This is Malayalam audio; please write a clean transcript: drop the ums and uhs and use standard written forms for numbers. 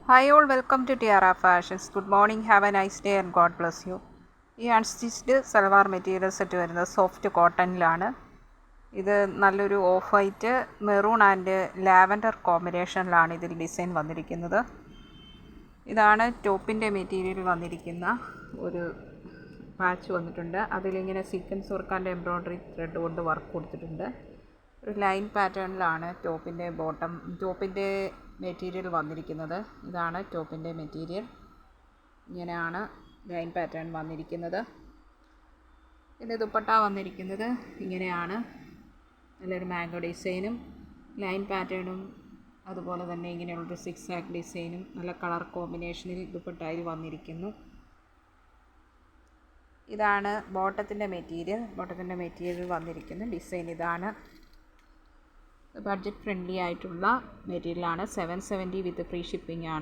Hi all, welcome to Tiara Fashions. Good morning, have a nice day and God bless you. ഈ അൺസ്റ്റിച്ച്ഡ് സൽവാർ മെറ്റീരിയൽ സെറ്റ് വരുന്നത് സോഫ്റ്റ് കോട്ടണിലാണ്. ഇത് നല്ലൊരു off white maroon and lavender കോമ്പിനേഷനിലാണ് ഇതിൽ ഡിസൈൻ വന്നിരിക്കുന്നത്. ഇതാണ് ടോപ്പിൻ്റെ മെറ്റീരിയൽ വന്നിരിക്കുന്ന ഒരു പാച്ച് വന്നിട്ടുണ്ട്. അതിലിങ്ങനെ sequence work and embroidery thread കൊണ്ട് വർക്ക് കൊടുത്തിട്ടുണ്ട്. ഒരു ലൈൻ പാറ്റേണിലാണ് ടോപ്പിൻ്റെ മെറ്റീരിയൽ വന്നിരിക്കുന്നത്. ഇതാണ് ടോപ്പിൻ്റെ മെറ്റീരിയൽ. ഇങ്ങനെയാണ് ലൈൻ പാറ്റേൺ വന്നിരിക്കുന്നത്. ഇതിൻ്റെ ദുപ്പട്ട വന്നിരിക്കുന്നത് ഇങ്ങനെയാണ്. നല്ലൊരു മാംഗോ ഡിസൈനും ലൈൻ പാറ്റേണും അതുപോലെ തന്നെ ഇങ്ങനെയുള്ളൊരു സിക്സ് ആക്ക് ഡിസൈനും നല്ല കളർ കോമ്പിനേഷനിൽ ദുപ്പട്ടയിൽ വന്നിരിക്കുന്നു. ഇതാണ് ബോട്ടത്തിൻ്റെ മെറ്റീരിയൽ വന്നിരിക്കുന്ന ഡിസൈൻ. ഇതാണ് ബഡ്ജറ്റ് ഫ്രണ്ട്ലി ആയിട്ടുള്ള മെറ്റീരിയലാണ്. 770 വിത്ത് ഫ്രീ ഷിപ്പിംഗ് ആണ്.